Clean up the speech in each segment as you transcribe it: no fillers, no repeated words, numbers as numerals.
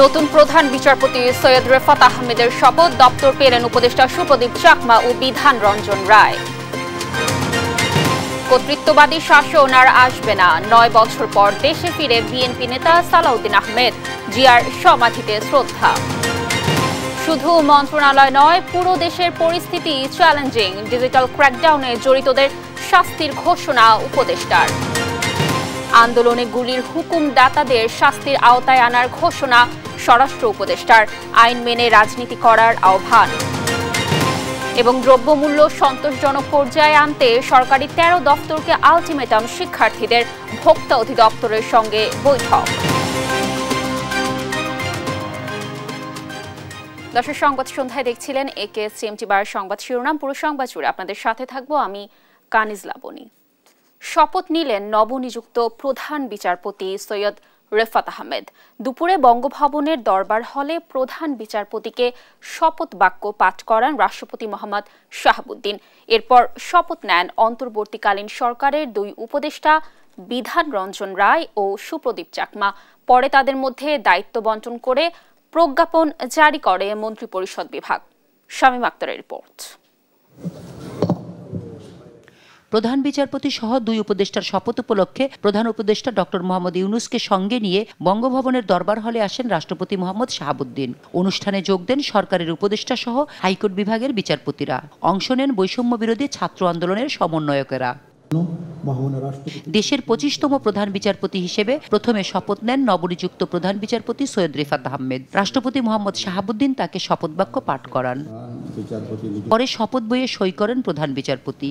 নতুন প্রধান বিচারপতি সৈয়দ রেফাত আহমেদের শপথ দপ্তর পেলেন উপদেষ্টা সুপ্রদীপ চাকমা ও বিধান রঞ্জন রায়। কর্তৃত্ববাদী শাসন আর আসবে না, 9 বছর পর দেশে ফিরে বিএনপি নেতা সালাউদ্দিন আহমেদ, জিয়ার সমাধিতে শ্রদ্ধা। শুধু মন্ত্রণালয় নয়, পুরো দেশের পরিস্থিতি চ্যালেঞ্জিং, ডিজিটাল ক্র্যাকডাউনে জড়িতদের শাস্তির ঘোষণা উপদেষ্টার। আন্দোলনে গুলির হুকুমদাতাদের শাস্তির আওতায় আনার ঘোষণা স্বরাষ্ট্র উপদেষ্টার, আইন মেনে রাজনীতি করার আহ্বান। এবং দ্রব্যমূল্য সন্তোষজনক পর্যায়ে আনতে সরকারি 13 দপ্তরকে আলটিমেটাম, শিক্ষার্থীদের ভোক্তা অধিদপ্তরের সঙ্গে বৈঠক। দর্শক, সংবাদ সন্ধ্যায় দেখছিলেন AKSTMT বার সংবাদ শিরোনাম। পুরো সংবাদ জুড়ে আপনাদের সাথে থাকবো আমি কানিজ লাবণী। শপথ নিলেন নবনিযুক্ত প্রধান বিচারপতি সৈয়দ রেফাত আহমেদ। দুপুরে বঙ্গভবনের দরবার হলে প্রধান বিচারপতিকে শপথ বাক্য পাঠ করান রাষ্ট্রপতি মোহাম্মদ শাহাবুদ্দিন। এরপর শপথ নেন অন্তর্বর্তীকালীন সরকারের 2 উপদেষ্টা বিধান রঞ্জন রায় ও সুপ্রদীপ চাকমা। পরে তাদের মধ্যে দায়িত্ব বন্টন করে প্রজ্ঞাপন জারি করে মন্ত্রিপরিষদ বিভাগ। শামীম আক্তারের রিপোর্ট। প্রধান বিচারপতি সহ 2 উপদেষ্টার শপথ উপলক্ষে প্রধান উপদেষ্টা ডক্টর মোহাম্মদ ইউনূসকে সঙ্গে নিয়ে বঙ্গভবনের দরবার হলে আসেন রাষ্ট্রপতি মোহাম্মদ শাহাবুদ্দিন। অনুষ্ঠানে যোগ দেন সরকারের উপদেষ্টা সহ হাইকোর্ট বিভাগের বিচারপতিরা। অংশ নেন বৈষম্য বিরোধী ছাত্র আন্দোলনের সমন্বয়কেরা। দেশের 25তম প্রধান বিচারপতি হিসেবে প্রথমে শপথ নেন নবনিযুক্ত প্রধান বিচারপতি সৈয়দ রেফাত আহমেদ। রাষ্ট্রপতি মোহাম্মদ শাহাবুদ্দিন তাকে শপথ বাক্য পাঠ করান। পরে শপথ বইয়ে সই করেন প্রধান বিচারপতি।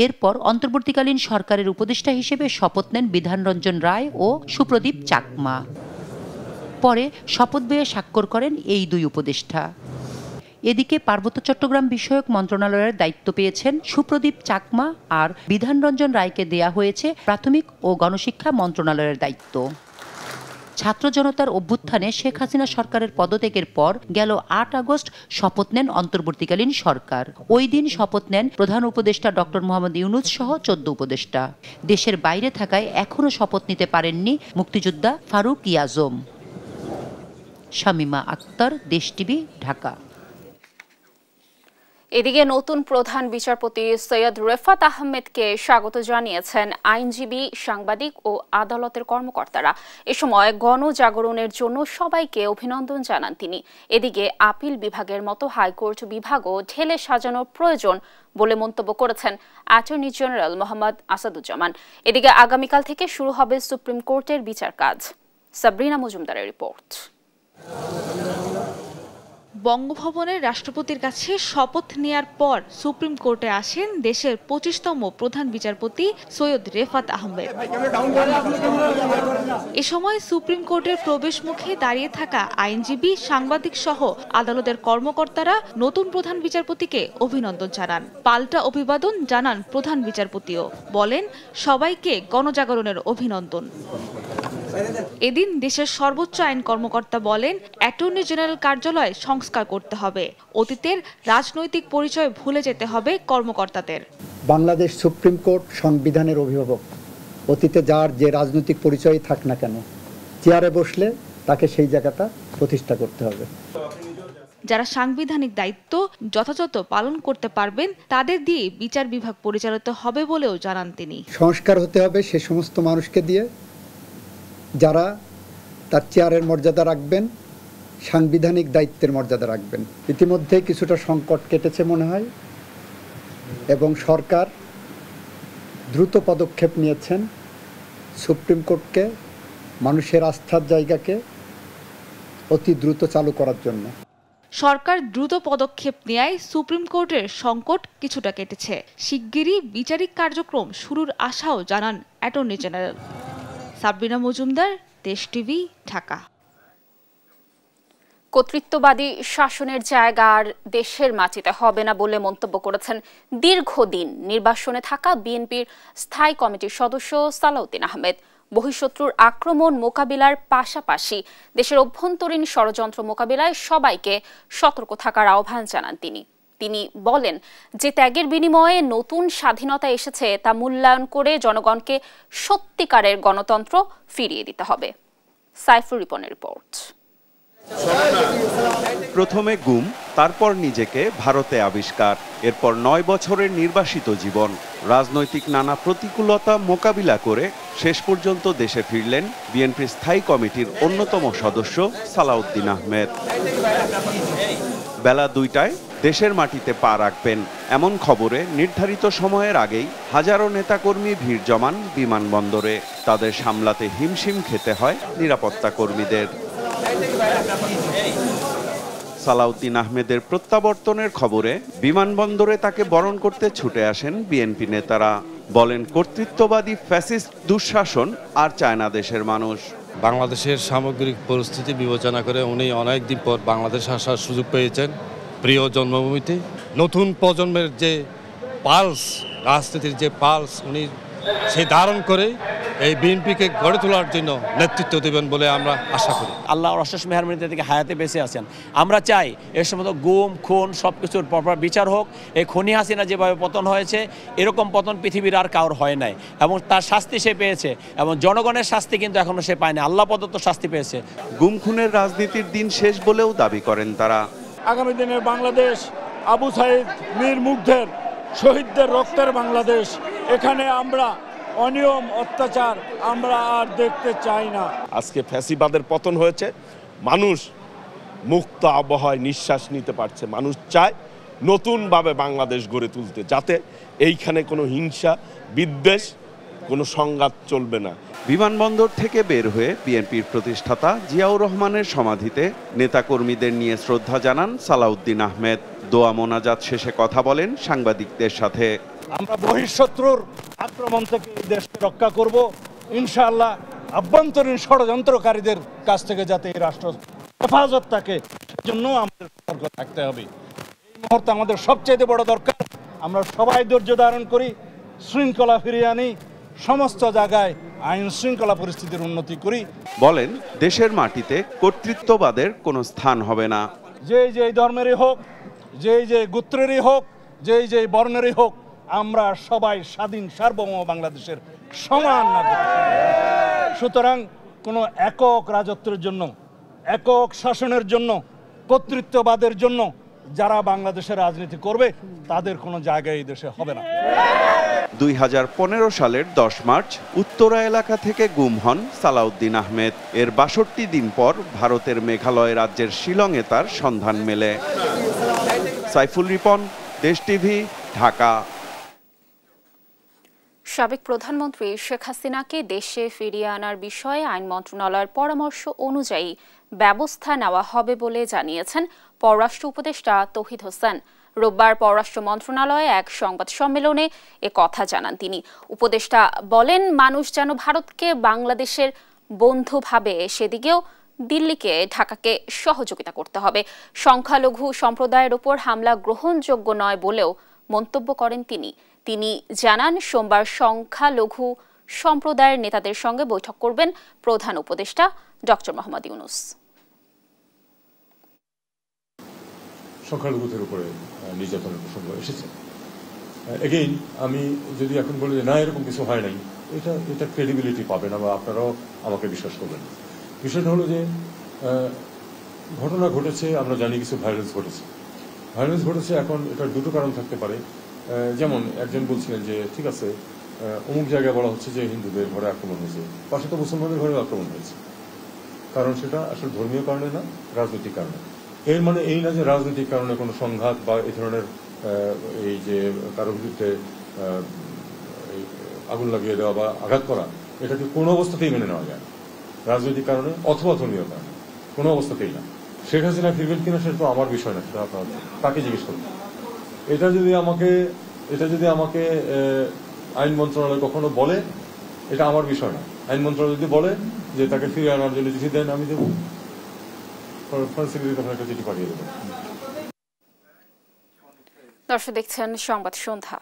এরপর অন্তর্বর্তীকালীন সরকারের উপদেষ্টা হিসেবে শপথ নেন বিধান রঞ্জন রায় ও সুপ্রদীপ চাকমা। পরে শপথ বইয়ে স্বাক্ষর করেন এই 2 উপদেষ্টা। এদিকে পার্বত্য চট্টগ্রাম বিষয়ক মন্ত্রণালয়ের দায়িত্ব পেয়েছেন সুপ্রদীপ চাকমা, আর বিধান রঞ্জন রায়কে দেয়া হয়েছে প্রাথমিক ও গণশিক্ষা মন্ত্রণালয়ের দায়িত্ব। ছাত্র জনতার অভ্যুত্থানে শেখ হাসিনা সরকারের পদত্যাগের পর গেল 8 আগস্ট শপথ নেন অন্তর্বর্তীকালীন সরকার। ওই দিন শপথ নেন প্রধান উপদেষ্টা ডক্টর মোহাম্মদ ইউনূস সহ 14 উপদেষ্টা। দেশের বাইরে থাকায় এখনও শপথ নিতে পারেননি মুক্তিযোদ্ধা ফারুক ইয়াজম। শামীমা আক্তার, দেশ টিভি, ঢাকা। এদিকে নতুন প্রধান বিচারপতি সৈয়দ রেফাত আহমেদকে স্বাগত জানিয়েছেন আইনজীবী, সাংবাদিক ও আদালতের কর্মকর্তারা। এ সময় গণজাগরণের জন্য সবাইকে অভিনন্দন জানান তিনি। এদিকে আপিল বিভাগের মতো হাইকোর্ট বিভাগও ঢেলে সাজানোর প্রয়োজন বলে মন্তব্য করেছেন অ্যাটর্নি জেনারেল মোহাম্মদ আসাদুজ্জামান। এদিকে আগামীকাল থেকে শুরু হবে সুপ্রিম কোর্টের বিচার কাজ। সাবরিনা মজুমদারের রিপোর্ট। বঙ্গভবনের রাষ্ট্রপতির কাছে শপথ নেয়ার পর সুপ্রিম কোর্টে আসেন দেশের 25তম প্রধান বিচারপতি সৈয়দ রেফাত আহমেদ। এ সময় সুপ্রিম কোর্টের প্রবেশ মুখে দাঁড়িয়ে থাকা আইনজীবী, সাংবাদিক সহ আদালতের কর্মকর্তারা নতুন প্রধান বিচারপতিকে অভিনন্দন জানান। পাল্টা অভিবাদন জানান প্রধান বিচারপতিও, বলেন সবাইকে গণজাগরণের অভিনন্দন। এদিন দেশের সর্বোচ্চ আইন কর্মকর্তা বলেন, অ্যাটর্নি জেনারেল কার্যালয় সংস্কার করতে হবে। অতীতের রাজনৈতিক পরিচয় ভুলে যেতে হবে কর্মকর্তাদের। বাংলাদেশ সুপ্রিম কোর্ট সংবিধানের অভিভাবক। অতীতে যার যে রাজনৈতিক পরিচয় থাক না কেন, চেয়ারে বসলে তাকে সেই জায়গাটা প্রতিষ্ঠা করতে হবে। যারা সাংবিধানিক দায়িত্ব যথাযথ পালন করতে পারবেন তাদের দিয়ে বিচার বিভাগ পরিচালিত হবে বলেও জানান তিনি। সংস্কার হতে হবে সে সমস্ত মানুষকে দিয়ে যারা তার চেয়ারের মর্যাদা রাখবেন, সাংবিধানিক দায়িত্বের মর্যাদা রাখবেন। ইতিমধ্যে কিছুটা সংকট কেটেছে মনে হয়, এবং সরকার দ্রুত পদক্ষেপ নিয়েছেন সুপ্রিম কোর্টকে, মানুষের আস্থার জায়গাকে অতি দ্রুত চালু করার জন্য। সরকার দ্রুত পদক্ষেপ নেয় সুপ্রিম কোর্টের সংকট কিছুটা কেটেছে। শিগগিরই বিচারিক কার্যক্রম শুরুর আশাও জানান অ্যাটর্নি জেনারেল। সাবরিনা মজুমদার, দেশ টিভি, ঢাকা। কর্তৃত্ববাদী শাসনের জায়গা আর দেশের মাটিতে হবে না বলে মন্তব্য করেছেন দীর্ঘদিন নির্বাসনে থাকা বিএনপির স্থায়ী কমিটির সদস্য সালাউদ্দিন আহমেদ। বহিঃশত্রুর আক্রমণ মোকাবিলার পাশাপাশি দেশের অভ্যন্তরীণ ষড়যন্ত্র মোকাবিলায় সবাইকে সতর্ক থাকার আহ্বান জানান তিনি। তিনি বলেন যে ত্যাগের বিনিময়ে নতুন স্বাধীনতা এসেছে তা মূল্যায়ন করে জনগণকে সত্যিকারের গণতন্ত্র ফিরিয়ে দিতে হবে। সাইফুর রিপনের রিপোর্ট। প্রথমে গুম, তারপর নিজেকে ভারতে আবিষ্কার, এরপর 9 বছরের নির্বাসিত জীবন। রাজনৈতিক নানা প্রতিকূলতা মোকাবিলা করে শেষ পর্যন্ত দেশে ফিরলেন বিএনপির স্থায়ী কমিটির অন্যতম সদস্য সালাউদ্দিন আহমেদ। বেলা 2টায় দেশের মাটিতে পা রাখবেন এমন খবরে নির্ধারিত সময়ের আগেই হাজারো নেতাকর্মী ভিড় জমান বিমানবন্দরে। তাদের সামলাতে হিমশিম খেতে হয় নিরাপত্তা কর্মীদের। সালাউদ্দিন আহমেদের প্রত্যাবর্তনের খবরে বিমানবন্দরে তাকে বরণ করতে ছুটে আসেন বিএনপি নেতারা। বলেন, কর্তৃত্ববাদী ফ্যাসিস্ট দুঃশাসন আর চায় না দেশের মানুষ। বাংলাদেশের সামগ্রিক পরিস্থিতি বিবেচনা করে উনি অনেকদিন পর বাংলাদেশ আসার সুযোগ পেয়েছেন প্রিয় জন্মভূমিতে। নতুন প্রজন্মের যে পালস, রাজনীতির যে পালস উনি সেই ধারণ করে এই বিএনপিকে গড়ে তোলার জন্য নেতৃত্ব দেবেন বলে আমরা আশা করি। আল্লাহর অশেষ মেহেরবানিতে থেকে হায়াতে বেঁচে আছেন। আমরা চাই এর সময় গুম খুন সব কিছুর প্রপার বিচার হোক। এই খুনি হাসিনা যেভাবে পতন হয়েছে এরকম পতন পৃথিবীর আর কারোর হয় নাই, এবং তার শাস্তি সে পেয়েছে, এবং জনগণের শাস্তি কিন্তু এখনো সে পায়নি, আল্লাহ প্রদত্ত শাস্তি পেয়েছে। গুম খুনের রাজনীতির দিন শেষ বলেও দাবি করেন তারা। আগামী দিনের বাংলাদেশ আবু সাইদ, মীর মুগ্ধের, শহীদদের রক্তের বাংলাদেশ। এখানে আমরা অনিয়ম অত্যাচার আমরা আর দেখতে চাই না। আজকে ফ্যাসিবাদের পতন হয়েছে, মানুষ মুক্ত আবহাওয়ায় নিঃশ্বাস নিতে পারছে। মানুষ চায় নতুনভাবে বাংলাদেশ গড়ে তুলতে, যাতে এইখানে কোনো হিংসা বিদ্বেষ কোনো সংঘাত চলবে না। বিমানবন্দর থেকে বের হয়ে বিএনপির প্রতিষ্ঠাতা জিয়াউর রহমানের সমাধিতে নেতাকর্মীদের নিয়ে শ্রদ্ধা জানান সালাউদ্দিন আহমেদ। দোয়া মোনাজাত শেষে কথা বলেন সাংবাদিকদের সাথে। আমরা বহিঃশত্রুর আক্রমণ থেকে এই দেশকে রক্ষা করব ইনশাআল্লাহ। আভ্যন্তরীণ ষড়যন্ত্রকারীদের কাছ থেকে যাতে এই রাষ্ট্র হেফাজত থাকে, সেজন্য আমাদের সতর্ক থাকতে হবে। এই মুহূর্তে আমাদের সবচেয়ে বড় দরকার আমরা সবাই ধৈর্য ধারণ করি, শৃঙ্খলা ফিরিয়ে আনি, সমস্ত জায়গায় আইন শৃঙ্খলা পরিস্থিতির উন্নতি করি। বলেন, দেশের মাটিতে কর্তৃত্ববাদের কোনো স্থান হবে না। যে ধর্মেরই হোক, যে গোত্রেরই হোক, যে বর্ণেরই হোক, আমরা সবাই স্বাধীন সার্বভৌম বাংলাদেশের সমান নাগরিক। সুতরাং কোনো একক রাজত্বের জন্য, একক শাসনের জন্য, কর্তৃত্ববাদের জন্য যারা বাংলাদেশের রাজনীতি করবে তাদের কোনো জায়গায় এই দেশে হবে না। 2015 সালের 10 মার্চ উত্তরা এলাকা থেকে গুম হন সালাউদ্দিন আহমেদ। এর 62 দিন পর ভারতের মেঘালয় রাজ্যের শিলংয়ে তার সন্ধান মেলে। সাইফুল রিপন, দেশ টিভি, ঢাকা। সাবেক প্রধানমন্ত্রী শেখ হাসিনাকে দেশে ফিরিয়ে আনার বিষয়ে আইন মন্ত্রণালয়ের পরামর্শ অনুযায়ী ব্যবস্থা নেওয়া হবে বলে জানিয়েছেন পররাষ্ট্র উপদেষ্টা তৌহিদ হোসেন। রোববার পররাষ্ট্র মন্ত্রণালয়ে এক সংবাদ সম্মেলনে এ কথা জানান তিনি। উপদেষ্টা বলেন, মানুষ যেন ভারতকে বাংলাদেশের বন্ধু ভাবে, সেদিকেও দিল্লিকে ঢাকাকে সহযোগিতা করতে হবে। সংখ্যালঘু সম্প্রদায়ের উপর হামলা গ্রহণযোগ্য নয় বলেও মন্তব্য করেন তিনি। তিনি জানান, সোমবার সংখ্যালঘু সম্প্রদায়ের নেতাদের সঙ্গে বৈঠক করবেন প্রধান উপদেষ্টা ডক্টর মোহাম্মদ ইউনূস। সংখ্যালঘুদের উপরে নির্যাতনের প্রসঙ্গ এসেছে। এগেইন আমি যদি এখন বলি যে না এরকম কিছু হয় নাই, এটা ক্রেডিবিলিটি পাবে না বা আপনারাও আমাকে বিশ্বাস করবেন না। বিষয়টা হলো যে ঘটনা ঘটেছে, আমরা জানি কিছু ভায়োলেন্স ঘটেছে। এখন এটার দুটো কারণ থাকতে পারে। যেমন একজন বলছিলেন যে ঠিক আছে অমুক জায়গায় বলা হচ্ছে যে হিন্দুদের ঘরে আক্রমণ হয়েছে, পাশে তো মুসলমানদের ঘরে আক্রমণ হয়েছে। কারণ সেটা আসলে ধর্মীয় কারণে না, রাজনৈতিক কারণে। এর মানে এই না যে রাজনৈতিক কারণে কোনো সংঘাত বা এই ধরনের এই যে কারোর বিরুদ্ধে আগুন লাগিয়ে দেওয়া বা আঘাত করা, এটাকে কোনো অবস্থাতেই মেনে নেওয়া যায় না। রাজনৈতিক কারণে অথবা ধর্মীয় কারণে কোনো অবস্থাতেই না। শেখ হাসিনা ফিরবেন কিনা সেটা তো আমার বিষয় না, সেটা আপনার তাকে জিজ্ঞেস করবেন। এটা যদি আমাকে আইন মন্ত্রণালয় কখনো বলে, এটা আমার বিষয় না। আইন মন্ত্রণালয় যদি বলে যে তাকে ফিরে আনার জন্য চিঠি দেন, আমি দেবো, একটা চিঠি পাঠিয়ে দেবো। দর্শক দেখছেন সংবাদ সন্ধ্যা।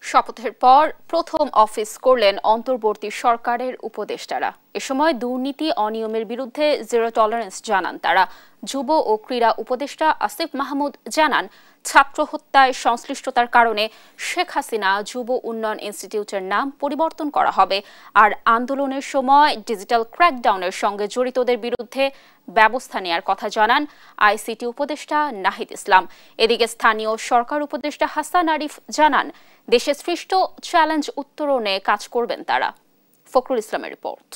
শপথের পর প্রথম অফিস করলেন অন্তর্বর্তী সরকারের উপদেষ্টারা। এ সময় দুর্নীতি অনিয়মের বিরুদ্ধে জিরো টলারেন্স জানান তারা। যুব ও ক্রীড়া উপদেষ্টা আসিফ মাহমুদ জানান, ছাত্র হত্যায় সংশ্লিষ্টতার কারণে শেখ হাসিনা যুব উন্নয়ন ইনস্টিটিউটের নাম পরিবর্তন করা হবে, আর আন্দোলনের সময় ডিজিটাল ক্র্যাকডাউনের সঙ্গে জড়িতদের বিরুদ্ধে ব্যবস্থা নেওয়ার কথা জানান আইসিটি উপদেষ্টা নাহিদ ইসলাম। এদিকে স্থানীয় সরকার উপদেষ্টা হাসান আরিফ জানান, দেশে সৃষ্ট চ্যালেঞ্জ উত্তরণে কাজ করবেন তারা। ফখরুল ইসলামের রিপোর্ট।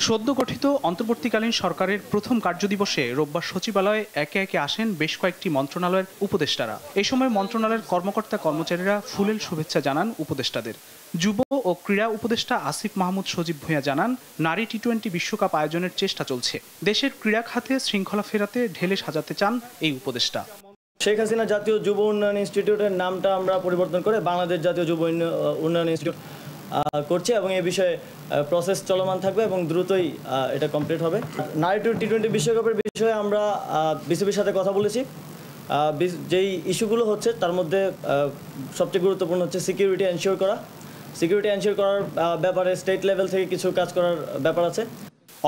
সদ্য গঠিত অন্তর্বর্তীকালীন সরকারের প্রথম কার্যদিবসে রোববার সচিবালয়ে একে একে আসেন বেশ কয়েকটি মন্ত্রণালয়ের উপদেষ্টারা। এই সময় মন্ত্রণালয়ের কর্মকর্তা কর্মচারীরা ফুলেল শুভেচ্ছা জানান উপদেষ্টাদের। যুব ও ক্রীড়া উপদেষ্টা আসিফ মাহমুদ সজীব ভূঁইয়া জানান, নারী টি-20 বিশ্বকাপ আয়োজনের চেষ্টা চলছে। দেশের ক্রীড়া খাতে শৃঙ্খলা ফেরাতে ঢেলে সাজাতে চান এই উপদেষ্টা। শেখ হাসিনা জাতীয় যুব উন্নয়ন ইনস্টিটিউটের নামটা আমরা পরিবর্তন করে বাংলাদেশ জাতীয় যুব উন্নয়ন ইনস্টিটিউট করছি এবং এই বিষয়ে প্রসেস চলমান থাকবে এবং দ্রুতই এটা কমপ্লিট হবে। নারী টি-20 বিশ্বকাপের বিষয়ে আমরা বিসিবির সাথে কথা বলেছি। যেই ইস্যুগুলো হচ্ছে তার মধ্যে সবচেয়ে গুরুত্বপূর্ণ হচ্ছে সিকিউরিটি এনশিওর করার ব্যাপারে স্টেট লেভেল থেকে কিছু কাজ করার ব্যাপার আছে।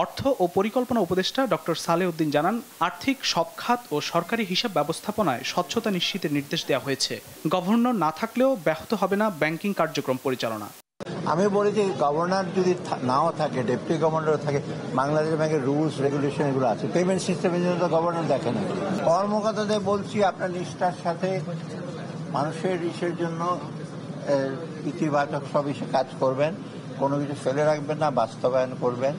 অর্থ ও পরিকল্পনা উপদেষ্টা ডক্টর সালেউদ্দিন জানান, আর্থিক সব খাত ও সরকারি হিসাব ব্যবস্থাপনায় স্বচ্ছতা নিশ্চিতের নির্দেশ দেওয়া হয়েছে। গভর্নর না থাকলেও ব্যাহত হবে না ব্যাংকিং কার্যক্রম পরিচালনা। আমি বলি যে গভর্নর যদি নাও থাকে, ডেপুটি গভর্নর থাকে, বাংলাদেশ ব্যাংকের রুলস রেগুলেশন এগুলো আছে। পেমেন্ট সিস্টেমের জন্য তো গভর্নর দেখে না। কর্মকর্তাদের বলছি, আপনার নিষ্ঠার সাথে মানুষের ইসের জন্য ইতিবাচক সব ইসে কাজ করবেন, কোনো কিছু ফেলে রাখবেন না, বাস্তবায়ন করবেন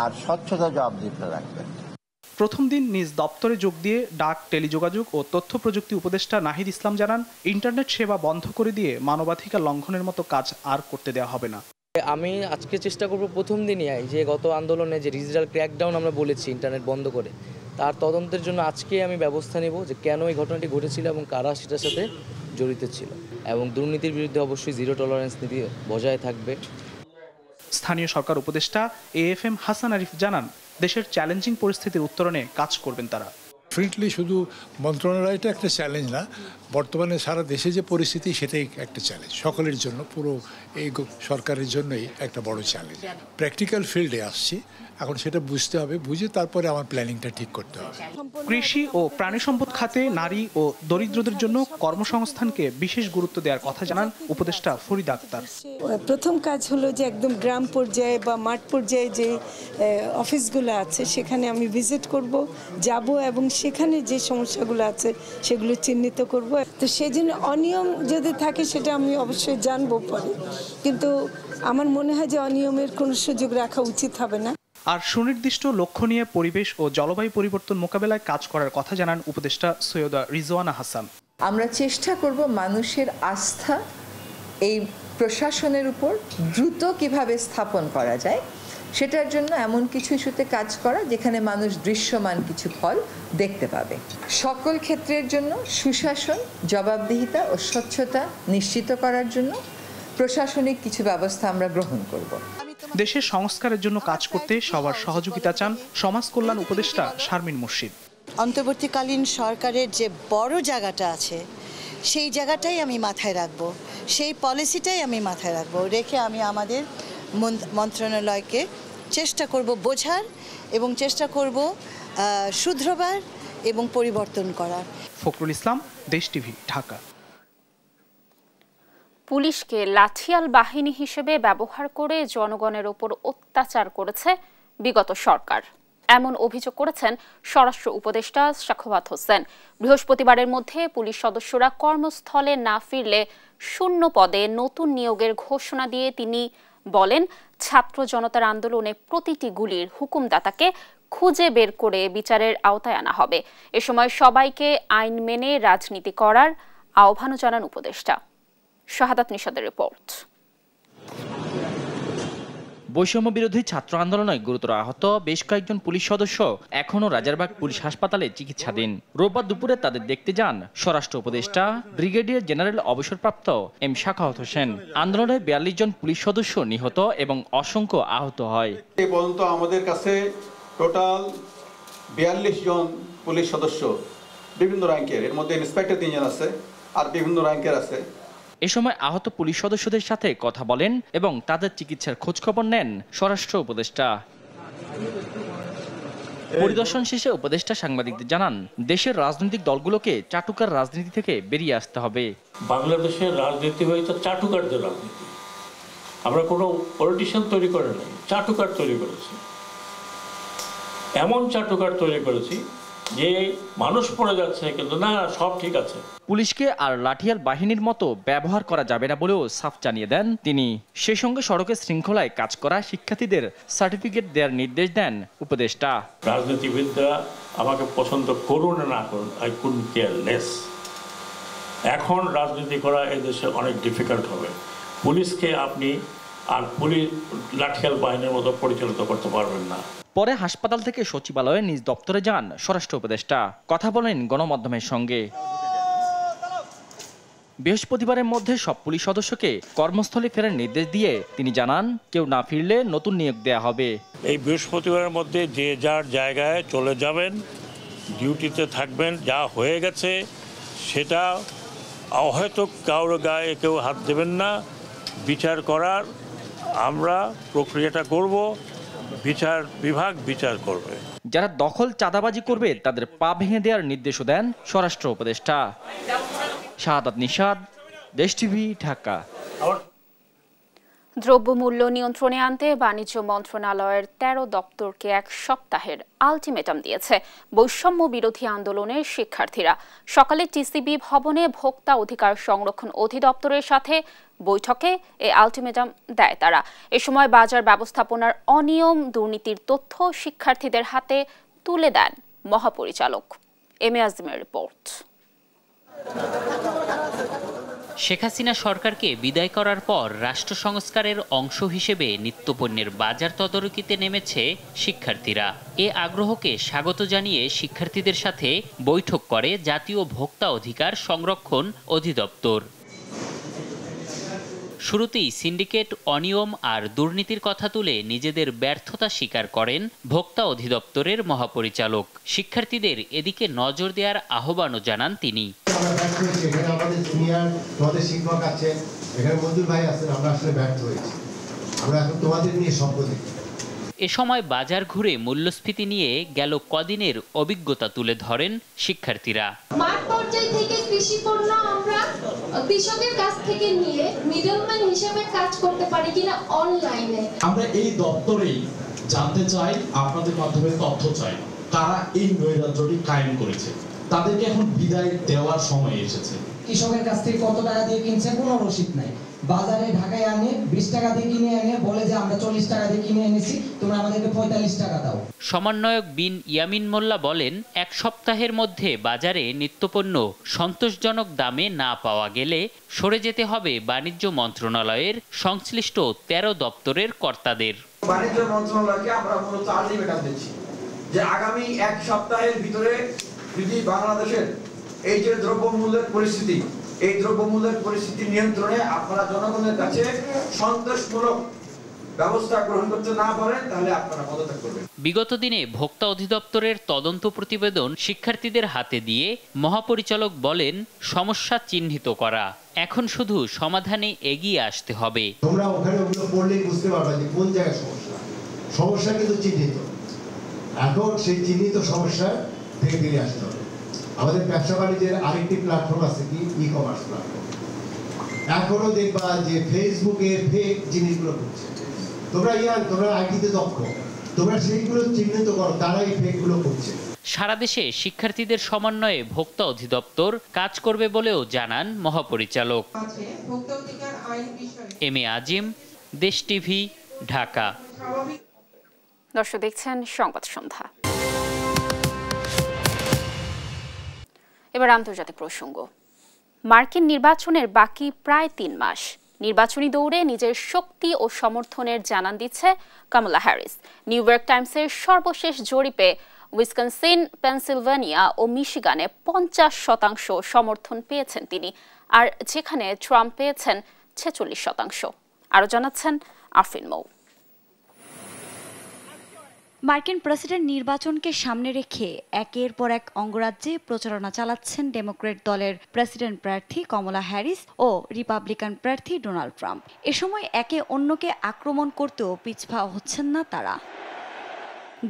আর স্বচ্ছতা জবাবদিহিতা রাখবেন। প্রথম দিন নিজ দপ্তরে যোগ দিয়ে ডাক, টেলিযোগাযোগ ও তথ্য প্রযুক্তি উপদেষ্টা নাহিদ ইসলাম জানান, ইন্টারনেট সেবা বন্ধ করে দিয়ে মানবাধিকার লঙ্ঘনের মতো কাজ আর করতে দেওয়া হবে না। আমি আজকে চেষ্টা করব প্রথম দিনই যে গত আন্দোলনে যে ডিজিটাল ক্র্যাকডাউন আমরা বলেছি ইন্টারনেট বন্ধ করে, তার তদন্তের জন্য আজকে আমি ব্যবস্থা নেব যে কেন এই ঘটনাটি ঘটেছিল এবং কারা সেটার সাথে জড়িত ছিল, এবং দুর্নীতির বিরুদ্ধে অবশ্যই জিরো টলারেন্স নীতি বজায় থাকবে। স্থানীয় সরকার উপদেষ্টা AFM হাসান আরিফ জানান, দেশের চ্যালেঞ্জিং পরিস্থিতির উত্তরণে কাজ করবেন তারা। ফ্রিন্টলি শুধু মন্ত্রণালয়টা একটা চ্যালেঞ্জ না, বর্তমানে সারা দেশে যে পরিস্থিতি সেটাই একটা চ্যালেঞ্জ সকলের জন্য, পুরো এই সরকারের জন্যই একটা বড় চ্যালেঞ্জ। প্র্যাকটিক্যাল ফিল্ডে আসছি, এখন সেটা বুঝতে হবে, বুঝে তারপরে আমার প্ল্যানিংটা ঠিক করতে হবে। কৃষি ও প্রাণী সম্পদ খাতে নারী ও দরিদ্রদের জন্য কর্মসংস্থানকে বিশেষ গুরুত্ব দেওয়ার কথা জানান উপদেষ্টা ফরিদা আক্তার। প্রথম কাজ হলো যে একদম গ্রাম পর্যায়ে বা মাঠ পর্যায়ে যে অফিসগুলো আছে সেখানে আমি ভিজিট যাব এবং সেখানে যে সমস্যাগুলো আছে সেগুলো চিহ্নিত করব। তো সেজন্য অনিয়ম যদি থাকে সেটা আমি অবশ্যই জানবো পরে, কিন্তু আমার মনে হয় যে অনিয়মের কোনো সুযোগ রাখা উচিত হবে না। আর সুনির্দিষ্ট লক্ষ্য নিয়ে পরিবেশ ও জলবায়ু পরিবর্তন মোকাবেলায় কাজ করার কথা জানান উপদেষ্টা সৈয়দা রিজওয়ানা হাসান। আমরা চেষ্টা করব মানুষের আস্থা এই প্রশাসনের উপর দ্রুত কিভাবে স্থাপন করা যায়, সেটার জন্য এমন কিছু ইস্যুতে কাজ করা যেখানে মানুষ দৃশ্যমান কিছু ফল দেখতে পাবে। সকল ক্ষেত্রের জন্য সুশাসন, জবাবদিহিতা ও স্বচ্ছতা নিশ্চিত করার জন্য প্রশাসনিক কিছু ব্যবস্থা আমরা গ্রহণ করব। দেশের সংস্কারের জন্য কাজ করতে সবার সহযোগিতা চান সমাজ কল্যাণ উপদেষ্টা শারমিন মুর্শিদ। অন্তর্বর্তীকালীন সরকারের যে বড় জায়গাটা আছে সেই জায়গাটাই আমি মাথায় রাখবো, সেই পলিসিটাই আমি মাথায় রাখবো, রেখে আমি আমাদের মন্ত্রণালয়কে চেষ্টা করব বোঝার এবং চেষ্টা করব শুধরাবার এবং পরিবর্তন করার। ফখরুল ইসলাম, দেশ টিভি, ঢাকা। পুলিশকে লাঠিয়াল বাহিনী হিসেবে ব্যবহার করে জনগণের উপর অত্যাচার করেছে বিগত সরকার, এমন অভিযোগ করেছেন স্বরাষ্ট্র উপদেষ্টা সাখাওয়াত হোসেন। বৃহস্পতিবারের মধ্যে পুলিশ সদস্যরা কর্মস্থলে না ফিরলে শূন্য পদে নতুন নিয়োগের ঘোষণা দিয়ে তিনি বলেন, ছাত্র জনতার আন্দোলনে প্রতিটি গুলির হুকুমদাতাকে খুঁজে বের করে বিচারের আওতায় আনা হবে। এ সময় সবাইকে আইন মেনে রাজনীতি করার আহ্বানও জানান উপদেষ্টা। শাহাদাত নিশাদের রিপোর্ট। বৈষম্য বিরোধী ছাত্র আন্দোলনে গুরুতর আহত বেশ কয়েকজন পুলিশ সদস্য এখনও রাজারবাগ পুলিশ হাসপাতালে চিকিৎসাধীন। রোববার দুপুরে তাদের দেখতে যান স্বরাষ্ট্র উপদেষ্টা ব্রিগেডিয়ার জেনারেল অবসরপ্রাপ্ত এম সাখাওয়াত হোসেন। আন্দোলনে 42 জন পুলিশ সদস্য নিহত এবং অসংখ্য আহত হয়। এই পর্যন্ত আমাদের কাছে টোটাল 42 জন পুলিশ সদস্য বিভিন্ন র্যাঙ্কের, এর মধ্যে ইন্সপেক্টর 3 জন আছে আর বিভিন্ন র্যাঙ্কের আছে। এ সময় আহত পুলিশ সদস্যদের সাথে কথা বলেন এবং তাদের চিকিৎসার খোঁজখবর নেন স্বরাষ্ট্র উপদেষ্টা। পরিদর্শন শেষে উপদেষ্টা সাংবাদিকদের জানান, দেশের রাজনৈতিক দলগুলোকে চাটুকার রাজনীতি থেকে বেরিয়ে আসতে হবে। বাংলাদেশের রাজনীতি হয়েছে চাটুকারদের রাজনীতি। আমরা কোনো পলিটিশিয়ান তৈরি করে নাই, চাটুকার তৈরি করেছি। এমন চাটুকার তৈরি করেছি যে মানুষ পড়ে যাচ্ছে কিন্তু না, সব ঠিক আছে। পুলিশকে আর লাঠিয়াল বাহিনীর মতো ব্যবহার করা যাবে না বলেও সাফ জানিয়ে দেন তিনি। সেই সঙ্গে সড়কের শৃঙ্খলায় কাজ করা শিক্ষার্থীদের সার্টিফিকেট দেওয়ার নির্দেশ দেন উপদেষ্টা। রাজনীতিবিদরা আমাকে পছন্দ করুন না করুন, আই কুডন্ট কেয়ার লেস। এখন রাজনীতি করা এই দেশে অনেক ডিফিকাল্ট হবে। পুলিশকে আপনি আর পুলিশ লাঠিয়াল বাহিনীর মতো পরিচালিত করতে পারবেন না। পরে হাসপাতাল থেকে সচিবালয়ে নিজ দপ্তরে যান স্বরাষ্ট্র উপদেষ্টা, কথা বলেন গণমাধ্যমের সঙ্গে। বৃহস্পতিবারের মধ্যে সব পুলিশ সদস্যকে কর্মস্থলে ফেরার নির্দেশ দিয়ে তিনি জানান, কেউ না ফিরলে নতুন নিয়োগ দেয়া হবে। এই বৃহস্পতিবারের মধ্যে যে যার জায়গায় চলে যাবেন, ডিউটিতে থাকবেন। যা হয়ে গেছে সেটা হয়তো কারোর গায়ে কেউ হাত দেবেন না। বিচার করার আমরা প্রক্রিয়াটা করব, বিচার বিভাগ বিচার করবে। যারা দখল চাঁদাবাজি করবে তাদের পা ভেঙে দেওয়ার নির্দেশও দেন স্বরাষ্ট্র উপদেষ্টা। শাহাদাত নিশাদ, দেশ টিভি, ঢাকা। দ্রব্যমূল্য নিয়ন্ত্রণে আনতে বাণিজ্য মন্ত্রণালয়ের 13 দপ্তরকে 1 সপ্তাহের আলটিমেটাম দিয়েছে বৈষম্য বিরোধী আন্দোলনের শিক্ষার্থীরা। সকালে টিসিবি ভবনে ভোক্তা অধিকার সংরক্ষণ অধিদপ্তরের সাথে বৈঠকে এই আলটিমেটাম দেয় তারা। এ সময় বাজার ব্যবস্থাপনার অনিয়ম, দুর্নীতির তথ্য শিক্ষার্থীদের হাতে তুলে দেন মহাপরিচালক। M A আজিমের report. Sheikh Hasina সরকারকে বিদায় করার পর রাষ্ট্র সংস্কারের অংশ হিসেবে নিত্যপণ্যের বাজার তদারকিতে নেমেছে শিক্ষার্থীরা। এ আগ্রহকে স্বাগত জানিয়ে শিক্ষার্থীদের সাথে বৈঠক করে জাতীয় ভোক্তা অধিকার সংরক্ষণ অধিদপ্তর। শুরুতেই সিন্ডিকেট, অনিয়ম আর দুর্নীতির কথা তুলে নিজেদের ব্যর্থতা স্বীকার করেন ভোক্তা অধিদপ্তরের মহাপরিচালক। শিক্ষার্থীদের এদিকে নজর দেওয়ার আহ্বানও জানান তিনি। শিক্ষক আছেন, এখানে মজুর ভাই আছেন, আমরা আসলে ব্যর্থ হয়েছি। আমরা এখন তোমাদের নিয়ে সম্পদ। এ সময় বাজার ঘুরে মূল্যস্ফীতি নিয়ে গেল কদিনের অভিজ্ঞতা তুলে ধরেন শিক্ষার্থীরা। মাঠ পর্যায় থেকে কৃষি পণ্য আমরা কৃষকের কাছ থেকে নিয়ে মিডলম্যান হিসেবে কাজ করতে পারি কিনা অনলাইনে। আমরা এই দপ্তরেই জানতে চাই, আপনাদের মাধ্যমে তথ্য চাই, তারা এই নৈরাজ্যটি কায়েম করেছে, তাদেরকে এখন বিদায় দেওয়ার সময় এসেছে। কৃষকের কাছ থেকে কত টাকা দিয়ে কিনছে কোনো রসিদ নাই। বাজারে ঢাকায় আনে 20 টাকা দিয়ে কিনে এনে বলে যে আমরা 40 টাকা দিয়ে কিনে এনেছি, তোমরা আমাদেরকে 45 টাকা দাও। সমন্বয়ক বিন ইয়ামিন মোল্লা বলেন, 1 সপ্তাহের মধ্যে বাজারে নিত্যপণ্য সন্তোষজনক দামে না পাওয়া গেলে সরে যেতে হবে বাণিজ্য মন্ত্রণালয়ের সংশ্লিষ্ট 13 দপ্তরের কর্তাদের। বাণিজ্য মন্ত্রণালয়কে আমরা মূলত আলটিমেটাম দিচ্ছি যে আগামী 1 সপ্তাহের ভিতরে যদি বাংলাদেশের এই যে দ্রব্যমূল্যের পরিস্থিতি, এই দ্রব্যমূল্যের পরিস্থিতি নিয়ন্ত্রণে আপনারা জনগণের কাছে সন্তোষমূলক ব্যবস্থা গ্রহণ করতে না পারেন, তাহলে আপনারা পদত্যাগ করবেন। বিগত দিনে ভোক্তা অধিদপ্তরের তদন্ত প্রতিবেদন শিক্ষার্থীদের হাতে দিয়ে মহাপরিচালক বলেন, সমস্যা চিহ্নিত করা, এখন শুধু সমাধানে এগিয়ে আসতে হবে। তোমরা ওখানে ওগুলো পড়লেই বুঝতে পারবে যে কোন জায়গায় সমস্যা। সমস্যা কিন্তু চিহ্নিত, এখন সেই চিহ্নিত সমস্যা থেকে বেরিয়ে আসতে হবে। আমাদের ব্যবসা বাণিজ্যের আরেকটি প্ল্যাটফর্ম আছে কি, ই-কমার্স প্ল্যাটফর্ম। এখনো দেখবা যে ফেসবুকে ফেক জিনিসগুলো করছে। তোমরা তোমরা আইটিতে দক্ষ, তোমরা সেইগুলো চিহ্নিত করো, তারা এই ফেকগুলো করছে। সারা দেশে শিক্ষার্থীদের সমন্বয়ে ভোক্তা অধিদপ্তর কাজ করবে বলেও জানান মহাপরিচালক। এম এ আজিম, দেশ টিভি, ঢাকা। দর্শক দেখছেন সংবাদ সন্ধ্যা। এবার আন্তর্জাতিক প্রসঙ্গ। মার্কিন নির্বাচনের বাকি প্রায় 3 মাস। নির্বাচনী দৌড়ে নিজের শক্তি ও সমর্থনের জানান দিচ্ছে কামালা হ্যারিস। নিউ ইয়র্ক টাইমসের সর্বশেষ জরিপে উইসকনসিন, পেনসিলভানিয়া ও মিশিগানে 50% সমর্থন পেয়েছেন তিনি, আর যেখানে ট্রাম্প পেয়েছেন 46%। আরও জানাচ্ছেন আফরিন মৌ। মার্কিন প্রেসিডেন্ট নির্বাচনকে সামনে রেখে একের পর এক অঙ্গরাজ্যে প্রচারণা চালাচ্ছেন ডেমোক্র্যাট দলের প্রেসিডেন্ট প্রার্থী কমলা হ্যারিস ও রিপাবলিকান প্রার্থী ডোনাল্ড ট্রাম্প। এ সময় একে অন্যকে আক্রমণ করতেও পিছপা হচ্ছেন না তারা।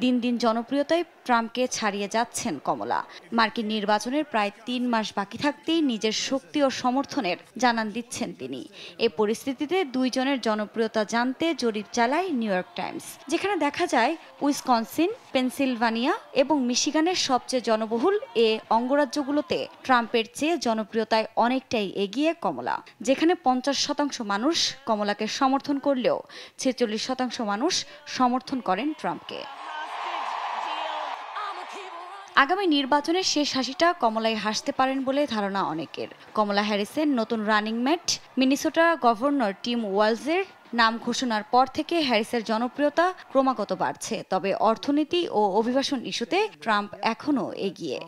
দিন দিন জনপ্রিয়তায় ট্রাম্পকে ছাড়িয়ে যাচ্ছেন কমলা। মার্কিন নির্বাচনের প্রায় 3 মাস বাকি থাকতেই নিজের শক্তি ও সমর্থনের জানান দিচ্ছেন তিনি। এ পরিস্থিতিতে দুইজনের জনপ্রিয়তা জানতে জরিপ চালায় নিউ ইয়র্ক টাইমস, যেখানে দেখা যায় উইসকনসিন, পেনসিলভানিয়া এবং মিশিগানের সবচেয়ে জনবহুল এ অঙ্গরাজ্যগুলোতে ট্রাম্পের চেয়ে জনপ্রিয়তায় অনেকটাই এগিয়ে কমলা, যেখানে 50% মানুষ কমলাকে সমর্থন করলেও 46% মানুষ সমর্থন করেন ট্রাম্পকে। আগামী নির্বাচনের শেষ হাসিটা কমলাই হাসতে পারেন বলে ধারণা অনেকের। কমলা হ্যারিসের নতুন running mate Minnesota governor Tim ওয়ালজের নাম ঘোষণার পর থেকে হ্যারিসের জনপ্রিয়তা ক্রমাগত বাড়ছে, তবে অর্থনীতি ও অভিবাসন ইস্যুতে ট্রাম্প এখনও এগিয়ে।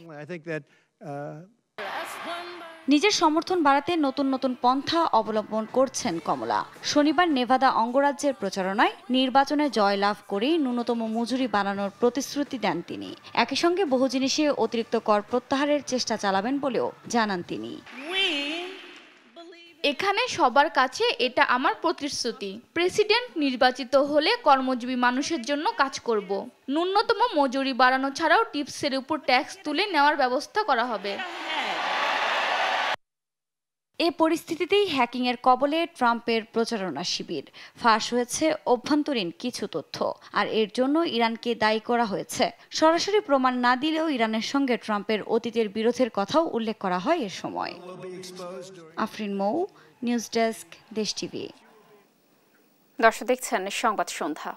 নিজের সমর্থন বাড়াতে নতুন নতুন পন্থা অবলম্বন করছেন কমলা। শনিবার নেভাদা অঙ্গরাজ্যের প্রচারণায় নির্বাচনে জয়লাভ করেই ন্যূনতম মজুরি বাড়ানোর প্রতিশ্রুতি দেন তিনি। একই সঙ্গে বহু জিনিসে অতিরিক্ত কর প্রত্যাহারের চেষ্টা চালাবেন বলেও জানান তিনি। এখানে সবার কাছে এটা আমার প্রতিশ্রুতি, প্রেসিডেন্ট নির্বাচিত হলে কর্মজীবী মানুষের জন্য কাজ করব। ন্যূনতম মজুরি বাড়ানো ছাড়াও টিপসের উপর ট্যাক্স তুলে নেওয়ার ব্যবস্থা করা হবে। এ পরিস্থিতিতেই হ্যাকিংয়ের কবলে ট্রাম্পের প্রচারণা শিবির। ফাঁস হয়েছে অভ্যন্তরীণ কিছু তথ্য, আর এর জন্য ইরানকে দায়ী করা হয়েছে। সরাসরি প্রমাণ না দিলেও ইরানের সঙ্গে ট্রাম্পের অতীতের বিরোধের কথাও উল্লেখ করা হয় এ সময়। আফরিন মৌ, নিউজ ডেস্ক, দেশ টিভি। দর্শক দেখছেন সংবাদ সন্ধ্যা।